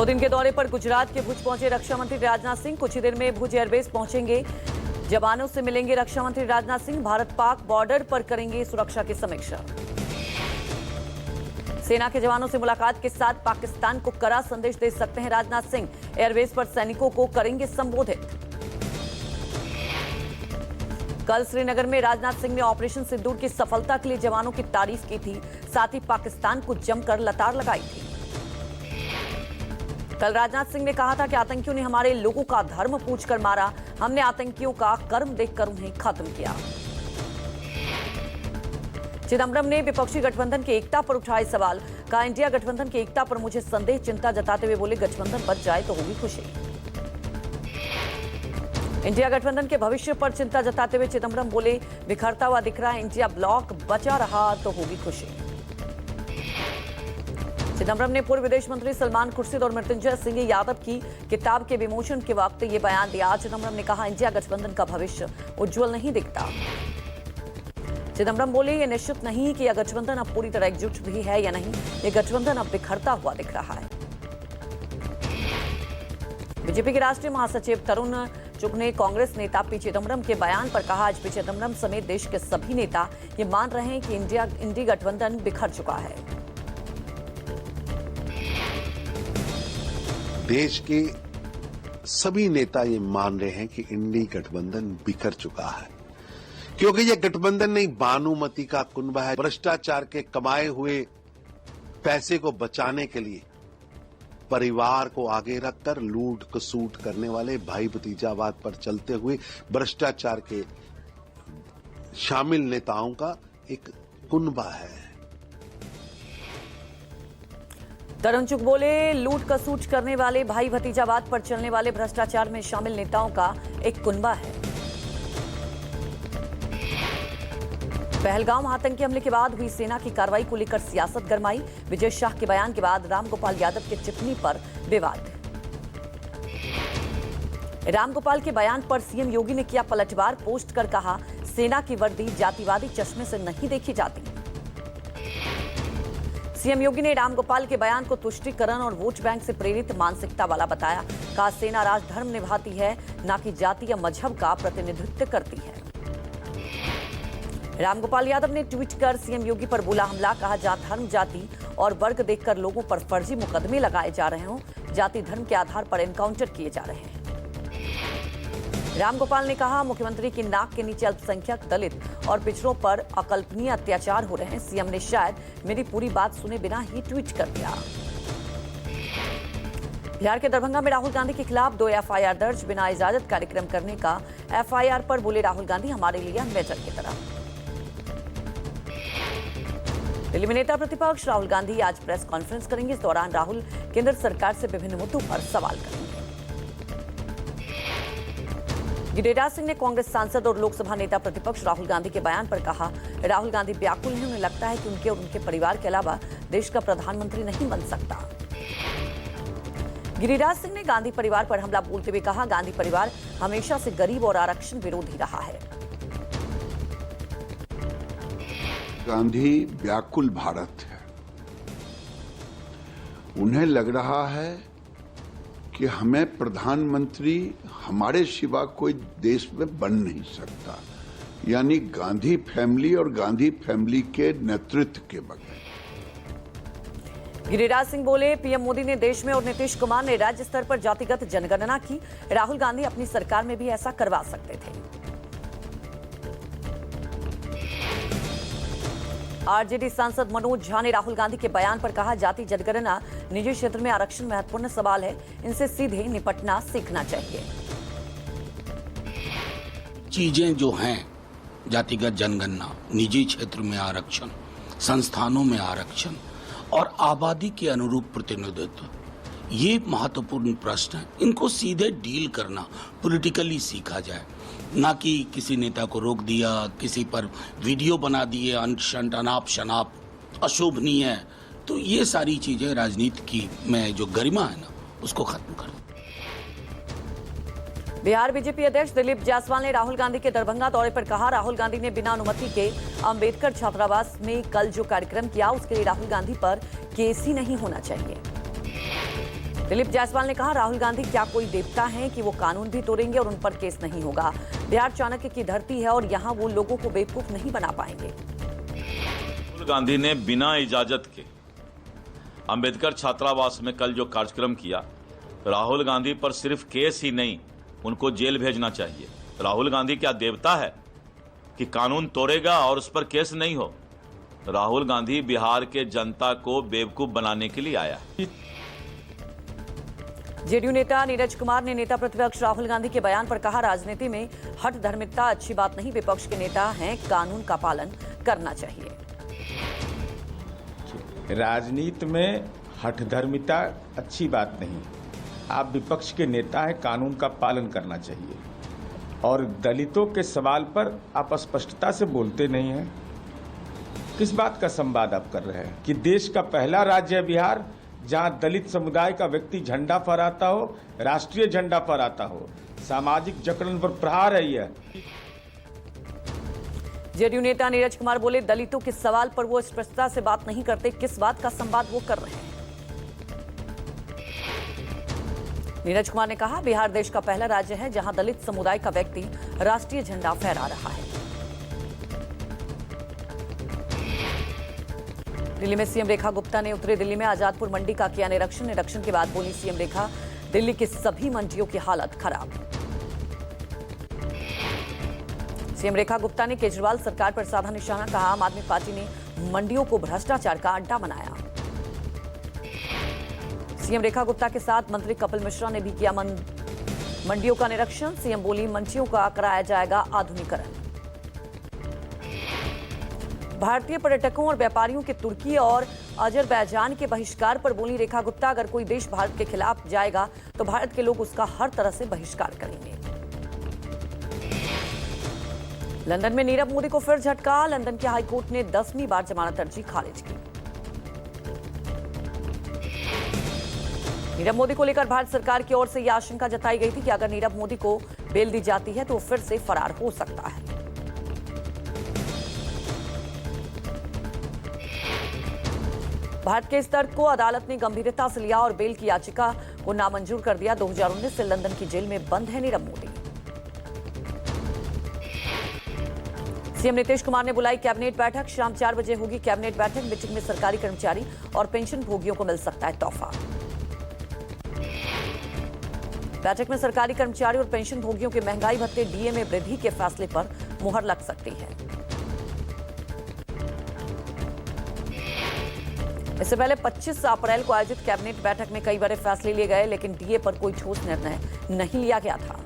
2 दिन के दौरे पर गुजरात के भुज पहुंचे रक्षा मंत्री राजनाथ सिंह। कुछ ही देर में भुज एयरबेस पहुंचेंगे। जवानों से मिलेंगे रक्षा मंत्री राजनाथ सिंह। भारत पाक बॉर्डर पर करेंगे सुरक्षा की समीक्षा। सेना के जवानों से मुलाकात के साथ पाकिस्तान को कड़ा संदेश दे सकते हैं राजनाथ सिंह। एयरबेस पर सैनिकों को करेंगे संबोधित। कल श्रीनगर में राजनाथ सिंह ने ऑपरेशन सिंदूर की सफलता के लिए जवानों की तारीफ की थी, साथ ही पाकिस्तान को जमकर लताड़ लगाई थी। कल राजनाथ सिंह ने कहा था कि आतंकियों ने हमारे लोगों का धर्म पूछकर मारा, हमने आतंकियों का कर्म देखकर उन्हें खत्म किया। चिदंबरम ने विपक्षी गठबंधन की एकता पर उठाए सवाल। कहा, इंडिया गठबंधन की एकता पर मुझे संदेह, चिंता जताते हुए बोले गठबंधन बच जाए तो होगी खुशी। इंडिया गठबंधन के भविष्य पर चिंता जताते हुए चिदंबरम बोले, बिखरता हुआ दिख रहा है इंडिया ब्लॉक, बचा रहा तो होगी खुशी। चिदंबरम ने पूर्व विदेश मंत्री सलमान खुर्शीद और मृत्युंजय सिंह यादव की किताब के विमोचन के वक्त ये बयान दिया। चिदंबरम ने कहा, इंडिया गठबंधन का भविष्य उज्जवल नहीं दिखता। चिदंबरम बोले, ये निश्चित नहीं कि यह गठबंधन अब पूरी तरह एकजुट भी है या नहीं, ये गठबंधन अब बिखरता हुआ दिख रहा है। बीजेपी के राष्ट्रीय महासचिव तरुण चुग ने कांग्रेस नेता पी चिदंबरम के बयान पर कहा, आज पी चिदंबरम समेत देश के सभी नेता ये मान रहे हैं कि इंडी गठबंधन बिखर चुका है। देश के सभी नेता ये मान रहे हैं कि इंडी गठबंधन बिखर चुका है, क्योंकि ये गठबंधन नहीं भानुमति का कुनबा है। भ्रष्टाचार के कमाए हुए पैसे को बचाने के लिए परिवार को आगे रखकर लूट खसूट करने वाले भाई भतीजावाद पर चलते हुए भ्रष्टाचार के शामिल नेताओं का एक कुनबा है। तरुण चुग बोले, लूट कसूट करने वाले भाई भतीजावाद पर चलने वाले भ्रष्टाचार में शामिल नेताओं का एक कुनबा है। पहलगाम आतंकी हमले के बाद हुई सेना की कार्रवाई को लेकर सियासत गरमाई। विजय शाह के बयान के बाद रामगोपाल यादव के टिप्पणी पर विवाद। रामगोपाल के बयान पर सीएम योगी ने किया पलटवार। पोस्ट कर कहा, सेना की वर्दी जातिवादी चश्मे से नहीं देखी जाती। सीएम योगी ने रामगोपाल के बयान को तुष्टीकरण और वोट बैंक से प्रेरित मानसिकता वाला बताया। कहा, सेना राजधर्म निभाती है, न कि जाति या मजहब का प्रतिनिधित्व करती है। रामगोपाल यादव ने ट्वीट कर सीएम योगी पर बोला हमला। कहा, जहां धर्म, जाति और वर्ग देखकर लोगों पर फर्जी मुकदमे लगाए जा रहे हों, जाति धर्म के आधार पर एनकाउंटर किए जा रहे हैं। रामगोपाल ने कहा, मुख्यमंत्री की नाक के नीचे अल्पसंख्यक, दलित और पिछड़ों पर अकल्पनीय अत्याचार हो रहे हैं। सीएम ने शायद मेरी पूरी बात सुने बिना ही ट्वीट कर दिया। बिहार के दरभंगा में राहुल गांधी के खिलाफ 2 एफआईआर दर्ज। बिना इजाजत कार्यक्रम करने का एफआईआर पर बोले राहुल गांधी, हमारे लिए अनवेटर की तरह। दिल्ली में नेता प्रतिपक्ष राहुल गांधी आज प्रेस कॉन्फ्रेंस करेंगे। इस दौरान राहुल केंद्र सरकार से विभिन्न मुद्दों पर सवाल करेंगे। गिरिराज सिंह ने कांग्रेस सांसद और लोकसभा नेता प्रतिपक्ष राहुल गांधी के बयान पर कहा, राहुल गांधी व्याकुल हैं। उन्हें लगता है कि उनके और उनके परिवार के अलावा देश का प्रधानमंत्री नहीं बन सकता। गिरिराज सिंह ने गांधी परिवार पर हमला बोलते हुए कहा, गांधी परिवार हमेशा से गरीब और आरक्षण विरोधी रहा है। गांधी व्याकुल भारत है। उन्हें लग रहा है कि हमें प्रधानमंत्री हमारे सिवा कोई देश में बन नहीं सकता, यानी गांधी फैमिली और गांधी फैमिली के नेतृत्व के बगैर। गिरिराज सिंह बोले, पीएम मोदी ने देश में और नीतीश कुमार ने राज्य स्तर पर जातिगत जनगणना की। राहुल गांधी अपनी सरकार में भी ऐसा करवा सकते थे। आरजेडी सांसद मनोज झा ने राहुल गांधी के बयान पर कहा, जाति जनगणना, निजी क्षेत्र में आरक्षण महत्वपूर्ण सवाल है, इनसे सीधे निपटना सीखना चाहिए। चीजें जो हैं, जातिगत जनगणना, निजी क्षेत्र में आरक्षण, संस्थानों में आरक्षण और आबादी के अनुरूप प्रतिनिधित्व, ये महत्वपूर्ण प्रश्न हैं। इनको सीधे डील करना, पॉलिटिकली सीखा जाए, ना कि किसी नेता को रोक दिया, किसी पर वीडियो बना दिए, अनशंट अनाप शनाप अशोभनीय है। तो ये सारी चीजें राजनीति की में जो गरिमा है ना, उसको खत्म कर। बिहार बीजेपी अध्यक्ष दिलीप जायसवाल ने राहुल गांधी के दरभंगा दौरे पर कहा, राहुल गांधी ने बिना अनुमति के अंबेडकर छात्रावास में कल जो कार्यक्रम किया, उसके लिए राहुल गांधी पर केस ही नहीं होना चाहिए। दिलीप जायसवाल ने कहा, राहुल गांधी क्या कोई देवता हैं कि वो कानून भी तोड़ेंगे और उन पर केस नहीं होगा। बिहार चाणक्य की धरती है और यहाँ वो लोगों को बेवकूफ नहीं बना पाएंगे। राहुल गांधी ने बिना इजाजत के अंबेडकर छात्रावास में कल जो कार्यक्रम किया, राहुल गांधी पर सिर्फ केस ही नहीं, उनको जेल भेजना चाहिए। राहुल गांधी क्या देवता है कि कानून तोड़ेगा और उस पर केस नहीं हो? राहुल गांधी बिहार के जनता को बेवकूफ बनाने के लिए आया है। जेडीयू नेता नीरज कुमार ने नेता प्रतिपक्ष राहुल गांधी के बयान पर कहा, राजनीति में हठ धर्मिता अच्छी बात नहीं, विपक्ष के नेता हैं, कानून का पालन करना चाहिए। राजनीति में हठ धर्मिता अच्छी बात नहीं, आप विपक्ष के नेता हैं, कानून का पालन करना चाहिए। और दलितों के सवाल पर आप स्पष्टता से बोलते नहीं हैं। किस बात का संवाद आप कर रहे हैं कि देश का पहला राज्य है बिहार जहां दलित समुदाय का व्यक्ति झंडा फहराता हो, राष्ट्रीय झंडा फहराता हो, सामाजिक जकड़न पर प्रहार है यह। जेडीयू नेता नीरज कुमार बोले, दलितों के सवाल पर वो स्पष्टता से बात नहीं करते, किस बात का संवाद वो कर रहे हैं। नीरज कुमार ने कहा, बिहार देश का पहला राज्य है जहां दलित समुदाय का व्यक्ति राष्ट्रीय झंडा फहरा रहा है। दिल्ली में सीएम रेखा गुप्ता ने उत्तरी दिल्ली में आजादपुर मंडी का किया निरीक्षण। निरीक्षण के बाद बोली सीएम रेखा, दिल्ली की सभी मंडियों की हालत खराब। सीएम रेखा गुप्ता ने केजरीवाल सरकार पर साधा निशाना, कहा, आम आदमी पार्टी ने मंडियों को भ्रष्टाचार का अड्डा बनाया। सीएम रेखा गुप्ता के साथ मंत्री कपिल मिश्रा ने भी किया मंडियों का निरीक्षण। सीएम बोली, मंडियों का कराया जाएगा आधुनिकीकरण। भारतीय पर्यटकों और व्यापारियों के तुर्की और अजरबैजान के बहिष्कार पर बोली रेखा गुप्ता, अगर कोई देश भारत के खिलाफ जाएगा तो भारत के लोग उसका हर तरह से बहिष्कार करेंगे। लंदन में नीरव मोदी को फिर झटका। लंदन के हाईकोर्ट ने 10वीं बार जमानत अर्जी खारिज की। नीरव मोदी को लेकर भारत सरकार की ओर से यह आशंका जताई गई थी कि अगर नीरव मोदी को बेल दी जाती है तो वो फिर से फरार हो सकता है। भारत के इस तर्क को अदालत ने गंभीरता से लिया और बेल की याचिका को नामंजूर कर दिया। 2019 से लंदन की जेल में बंद है नीरव मोदी। सीएम नीतीश कुमार ने बुलाई कैबिनेट बैठक। शाम 4 बजे होगी कैबिनेट बैठक। मीटिंग में सरकारी कर्मचारी और पेंशन भोगियों को मिल सकता है तोहफा। बैठक में सरकारी कर्मचारी और पेंशन भोगियों के महंगाई भत्ते डीए में वृद्धि के फैसले पर मुहर लग सकती है। इससे पहले 25 अप्रैल को आयोजित कैबिनेट बैठक में कई बड़े फैसले लिए गए, लेकिन डीए पर कोई ठोस निर्णय नहीं लिया गया था।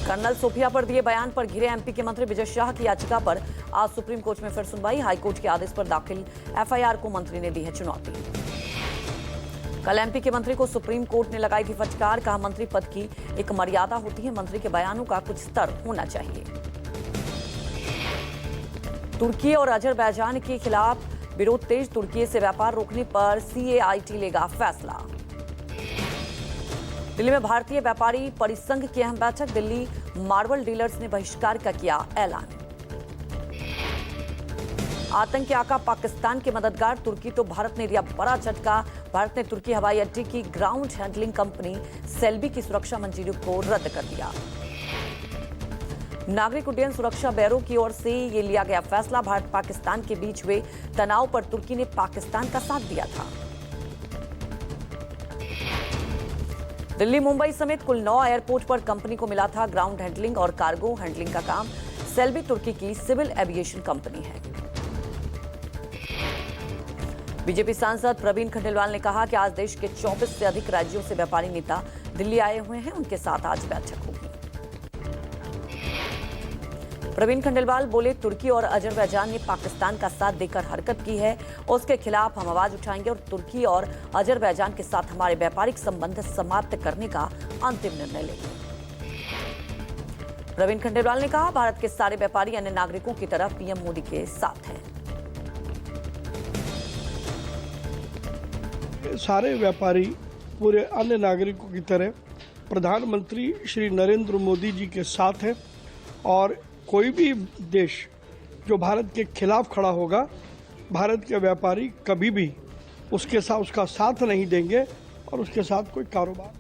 कर्नल सोफिया पर दिए बयान पर घिरे एमपी के मंत्री विजय शाह की याचिका पर आज सुप्रीम कोर्ट में फिर सुनवाई। हाईकोर्ट के आदेश पर दाखिल एफआईआर को मंत्री ने दी है चुनौती। कल एमपी के मंत्री को सुप्रीम कोर्ट ने लगाई थी फटकार, कहा, मंत्री पद की एक मर्यादा होती है, मंत्री के बयानों का कुछ स्तर होना चाहिए। तुर्की और अजरबैजान के खिलाफ विरोध तेज। तुर्की से व्यापार रोकने पर सीएआईटी लेगा फैसला। दिल्ली में भारतीय व्यापारी परिसंघ की अहम बैठक। दिल्ली मार्बल डीलर्स ने बहिष्कार का किया ऐलान। आतंकी आका पाकिस्तान के मददगार। तुर्की तो भारत ने दिया बड़ा झटका। भारत ने तुर्की हवाई अड्डे की ग्राउंड हैंडलिंग कंपनी सेल्बी की सुरक्षा मंजूरी को रद्द कर दिया। नागरिक उड्डयन सुरक्षा ब्यूरो की ओर से ये लिया गया फैसला। भारत पाकिस्तान के बीच हुए तनाव पर तुर्की ने पाकिस्तान का साथ दिया था। दिल्ली मुंबई समेत कुल 9 एयरपोर्ट पर कंपनी को मिला था ग्राउंड हैंडलिंग और कार्गो हैंडलिंग का काम। सेल्बी तुर्की की सिविल एविएशन कंपनी है। बीजेपी सांसद प्रवीण खंडेलवाल ने कहा कि आज देश के 24 से अधिक राज्यों से व्यापारी नेता दिल्ली आए हुए हैं, उनके साथ आज बैठक होगी। प्रवीण खंडेलवाल बोले, तुर्की और अजरबैजान ने पाकिस्तान का साथ देकर हरकत की है, उसके खिलाफ हम आवाज उठाएंगे और तुर्की और अजरबैजान के साथ हमारे व्यापारिक संबंध समाप्त करने का अंतिम निर्णय लेंगे। प्रवीण खंडेलवाल ने कहा, भारत के सारे व्यापारी अन्य नागरिकों की तरह पीएम मोदी के साथ हैं। सारे व्यापारी पूरे अन्य नागरिकों की तरह प्रधानमंत्री श्री नरेंद्र मोदी जी के साथ है और कोई भी देश जो भारत के खिलाफ खड़ा होगा, भारत के व्यापारी कभी भी उसका साथ नहीं देंगे और उसके साथ कोई कारोबार।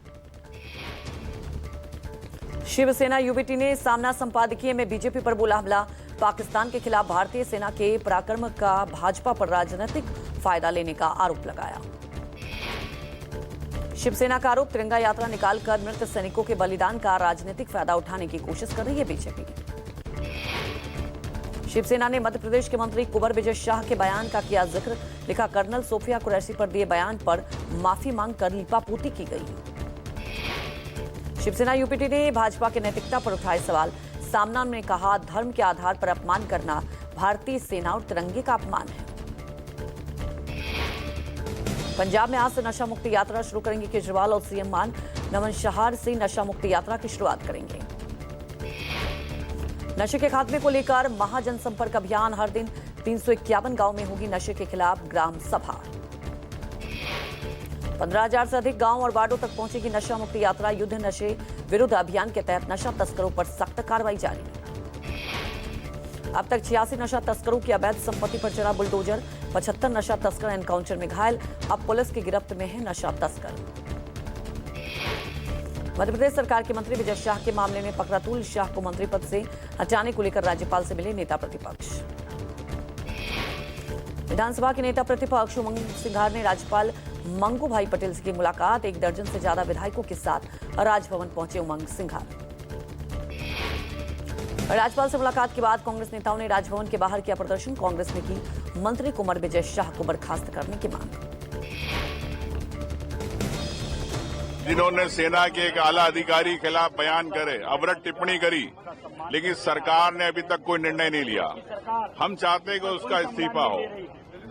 शिवसेना यूबीटी ने सामना संपादकीय में बीजेपी पर बोला हमला। पाकिस्तान के खिलाफ भारतीय सेना के पराक्रम का भाजपा पर राजनीतिक फायदा लेने का आरोप लगाया। शिवसेना का आरोप, तिरंगा यात्रा निकालकर मृत सैनिकों के बलिदान का राजनीतिक फायदा उठाने की कोशिश कर रही है बीजेपी। शिवसेना ने मध्य प्रदेश के मंत्री कुंवर विजय शाह के बयान का किया जिक्र। लिखा, कर्नल सोफिया कुरैशी पर दिए बयान पर माफी मांगकर लीपापोती की गई। शिवसेना यूपीटी ने भाजपा की नैतिकता पर उठाए सवाल। सामना ने कहा, धर्म के आधार पर अपमान करना भारतीय सेना और तिरंगे का अपमान है। पंजाब में आज से नशा मुक्ति यात्रा शुरू करेंगे केजरीवाल और सीएम मान। नमन शहार से नशा मुक्ति यात्रा की शुरुआत करेंगे। नशे के खात्मे को लेकर महाजनसंपर्क अभियान। हर दिन 351 गांव में होगी नशे के खिलाफ ग्राम सभा। 15,000 से अधिक गांव और वार्डों तक पहुंचेगी नशा मुक्ति यात्रा। युद्ध नशे विरुद्ध अभियान के तहत नशा तस्करों पर सख्त कार्रवाई जारी। अब तक 86 नशा तस्करों की अवैध संपत्ति पर चला बुलडोजर। 75 नशा तस्कर एनकाउंटर में घायल। अब पुलिस की गिरफ्त में है नशा तस्कर। मध्य प्रदेश सरकार के मंत्री विजय शाह के मामले में पकड़ातुल शाह को मंत्री पद से हटाने को लेकर राज्यपाल से मिले नेता प्रतिपक्ष। विधानसभा के नेता प्रतिपक्ष उमंग सिंघार ने राज्यपाल मंगू भाई पटेल से की मुलाकात। 1 दर्जन से ज्यादा विधायकों के साथ राजभवन पहुंचे उमंग सिंघार। राज्यपाल से मुलाकात के बाद कांग्रेस नेताओं ने राजभवन के बाहर किया प्रदर्शन। कांग्रेस ने की मंत्री कुंवर विजय शाह को बर्खास्त करने की मांग। जिन्होंने सेना के एक आला अधिकारी के खिलाफ बयान करे, अवरत टिप्पणी करी, लेकिन सरकार ने अभी तक कोई निर्णय नहीं लिया। हम चाहते हैं कि उसका इस्तीफा हो।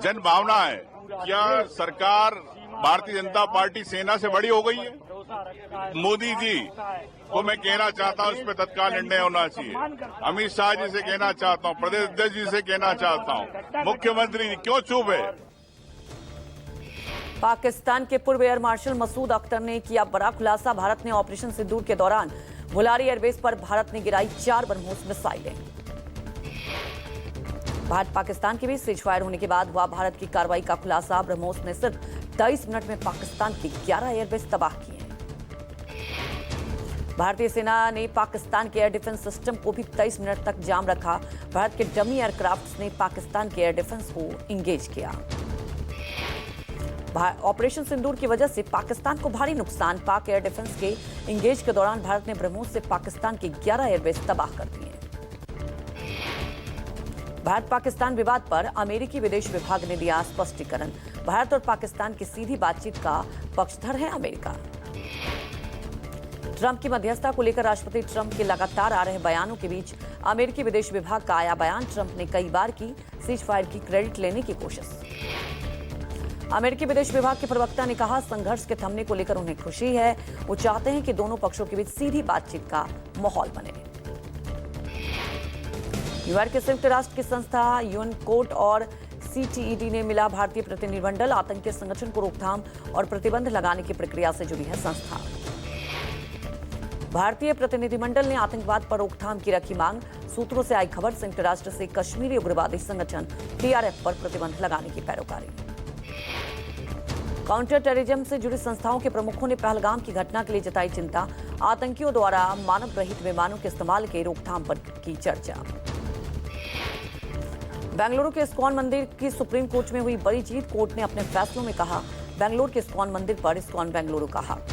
जन भावना है, क्या सरकार भारतीय जनता पार्टी सेना से बड़ी हो गई है? मोदी जी को मैं कहना चाहता हूं, इस पर तत्काल निर्णय होना चाहिए। अमित शाह जी से कहना चाहता हूं, प्रदेश अध्यक्ष जी से कहना चाहता हूं, मुख्यमंत्री जी क्यों चुप है? पाकिस्तान के पूर्व एयर मार्शल मसूद अख्तर ने किया बड़ा खुलासा। भारत ने ऑपरेशन सिंदूर के दौरान भुलारी एयरबेस पर भारत ने गिराई 4 ब्रह्मोस मिसाइलें। भारत पाकिस्तान के बीच सीजफायर होने के बाद हुआ भारत की कार्रवाई का खुलासा। ब्रह्मोस ने सिर्फ 23 मिनट में पाकिस्तान की 11 एयरबेस तबाह किए। भारतीय सेना ने पाकिस्तान के एयर डिफेंस सिस्टम को भी 23 मिनट तक जाम रखा। भारत के डमी एयरक्राफ्ट ने पाकिस्तान के एयर डिफेंस को इंगेज किया। ऑपरेशन सिंदूर की वजह से पाकिस्तान को भारी नुकसान। पाक एयर डिफेंस के इंगेज के दौरान भारत ने ब्रह्मोस से पाकिस्तान की 11 एयरबेस तबाह कर दिए। भारत पाकिस्तान विवाद पर अमेरिकी विदेश विभाग ने दिया स्पष्टीकरण। भारत और पाकिस्तान की सीधी बातचीत का पक्षधर है अमेरिका। ट्रंप की मध्यस्थता को लेकर राष्ट्रपति ट्रंप के लगातार आ रहे बयानों के बीच अमेरिकी विदेश विभाग का आया बयान। ट्रंप ने कई बार की सीजफायर की क्रेडिट लेने की कोशिश। अमेरिकी विदेश विभाग के प्रवक्ता ने कहा, संघर्ष के थमने को लेकर उन्हें खुशी है। वो चाहते हैं कि दोनों पक्षों के बीच सीधी बातचीत का माहौल बने। न्यूयॉर्क के संयुक्त राष्ट्र की संस्था यूएनकोट और सीटीईडी ने मिला भारतीय प्रतिनिधिमंडल। आतंकी संगठन को रोकथाम और प्रतिबंध लगाने की प्रक्रिया से जुड़ी है संस्था। भारतीय प्रतिनिधिमंडल ने आतंकवाद पर रोकथाम की रखी मांग। सूत्रों से आई खबर, संयुक्त राष्ट्र से कश्मीरी उग्रवादी संगठन टीआरएफ पर प्रतिबंध लगाने की पैरोकारी। काउंटर टेररिज्म से जुड़ी संस्थाओं के प्रमुखों ने पहलगाम की घटना के लिए जताई चिंता। आतंकियों द्वारा मानव रहित विमानों के इस्तेमाल के रोकथाम पर की चर्चा। बेंगलुरु के इस्कॉन मंदिर की सुप्रीम कोर्ट में हुई बड़ी जीत। कोर्ट ने अपने फैसलों में कहा, बेंगलुरु के इस्कॉन मंदिर पर इस्कॉन बेंगलुरु का हक।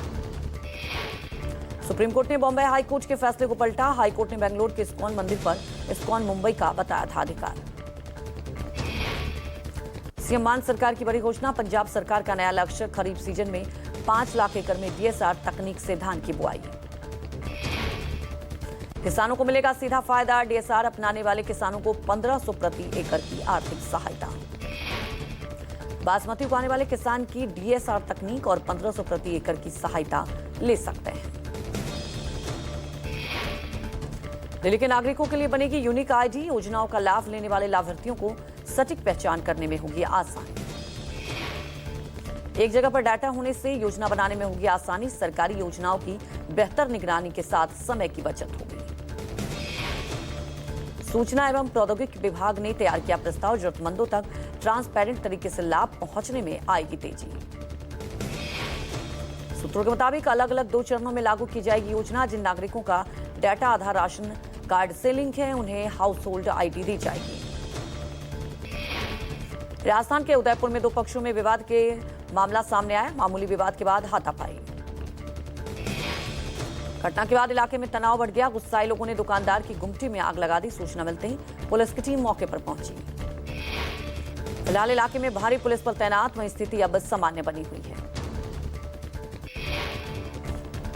सुप्रीम कोर्ट ने बॉम्बे हाई कोर्ट के फैसले को पलटा। हाई कोर्ट ने बेंगलुरु के इस्कॉन मंदिर पर इस्कॉन मुंबई का बताया था अधिकार। सीएम मान सरकार की बड़ी घोषणा। पंजाब सरकार का नया लक्ष्य, खरीफ सीजन में 5 लाख एकड़ में डीएसआर तकनीक से धान की बुआई। किसानों को मिलेगा सीधा फायदा। डीएसआर अपनाने वाले किसानों को 1500 प्रति एकड़ की आर्थिक सहायता। बासमती उगाने वाले किसान की डीएसआर तकनीक और 1500 प्रति एकड़ की सहायता ले सकते हैं। दिल्ली के नागरिकों के लिए बनेगी यूनिक आईडी। योजनाओं का लाभ लेने वाले लाभार्थियों को सटीक पहचान करने में होगी आसानी। एक जगह पर डाटा होने से योजना बनाने में होगी आसानी। सरकारी योजनाओं की बेहतर निगरानी के साथ समय की बचत होगी। सूचना एवं प्रौद्योगिकी विभाग ने तैयार किया प्रस्ताव। जरूरतमंदों तक ट्रांसपेरेंट तरीके से लाभ पहुंचने में आएगी तेजी। सूत्रों के मुताबिक अलग अलग 2 चरणों में लागू की जाएगी योजना। जिन नागरिकों का डाटा आधार राशन कार्ड से लिंक है उन्हें हाउस होल्ड आईडी दी जाएगी। राजस्थान के उदयपुर में 2 पक्षों में विवाद के मामला सामने आया। मामूली विवाद के बाद हाथापाई। घटना के बाद इलाके में तनाव बढ़ गया। गुस्साए लोगों ने दुकानदार की गुमटी में आग लगा दी। सूचना मिलते ही पुलिस की टीम मौके पर पहुंची। फिलहाल इलाके में भारी पुलिस बल तैनात, वहीं स्थिति अब सामान्य बनी हुई है।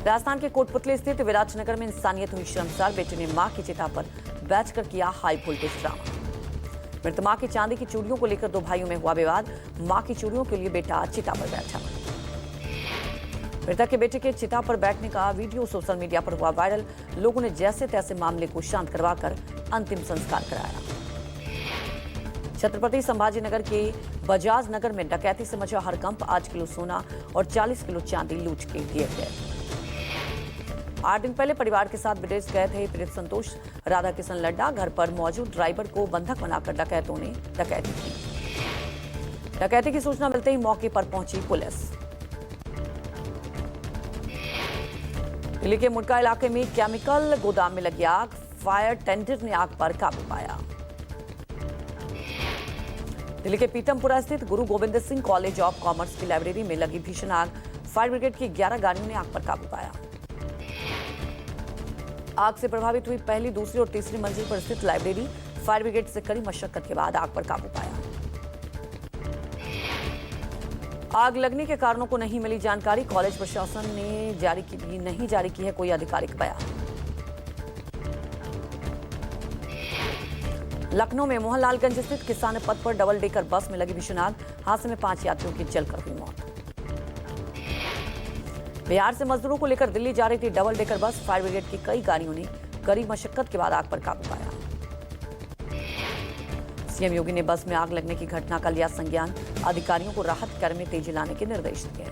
राजस्थान के कोटपुतली स्थित विराटनगर में इंसानियत हुई शर्मसार। बेटे ने मां की चिता पर बैठकर किया हाई वोल्टेज ड्रामा। मृत मां की चांदी की चूड़ियों को लेकर 2 भाइयों में हुआ विवाद। मां की चूड़ियों के लिए बेटा चिता पर बैठा। मृतक के बेटे के चिता पर बैठने का वीडियो सोशल मीडिया पर हुआ वायरल। लोगों ने जैसे तैसे मामले को शांत करवाकर अंतिम संस्कार कराया। छत्रपति संभाजी नगर के बजाज नगर में डकैती से मचा हड़कंप। 8 किलो सोना और 40 किलो चांदी लूट के लिए गए। 8 दिन पहले परिवार के साथ विदेश गए थे पीड़ित संतोष राधा किशन लड्डा। घर पर मौजूद ड्राइवर को बंधक बनाकर डकैतों ने डकैती की। डकैती की सूचना मिलते ही मौके पर पहुंची पुलिस। दिल्ली के मुड़का इलाके में केमिकल गोदाम में लगी आग। फायर टेंडर ने आग पर काबू पाया। दिल्ली के पीतमपुरा स्थित गुरु Govind Singh college of commerce की लाइब्रेरी में लगी भीषण आग। फायर ब्रिगेड की 11 गाड़ियों ने आग पर काबू पाया। आग से प्रभावित हुई पहली, दूसरी और तीसरी मंजिल पर स्थित लाइब्रेरी। फायर ब्रिगेड से कड़ी मशक्कत के बाद आग पर काबू पाया। आग लगने के कारणों को नहीं मिली जानकारी। कॉलेज प्रशासन ने नहीं जारी की है कोई आधिकारिक बयान। लखनऊ में मोहनलालगंज स्थित किसान पथ पर डबल डेकर बस में लगी भीषण आग। हादसे में 5 यात्रियों की जलकर हुई मौत। बिहार से मजदूरों को लेकर दिल्ली जा रही थी double decker bus. Fire brigade की कई गाड़ियों ने कड़ी मशक्कत के बाद आग पर काबू पाया। सीएम योगी ने बस में आग लगने की घटना का लिया संज्ञान। अधिकारियों को राहत कार्य में तेजी लाने के निर्देश दिए।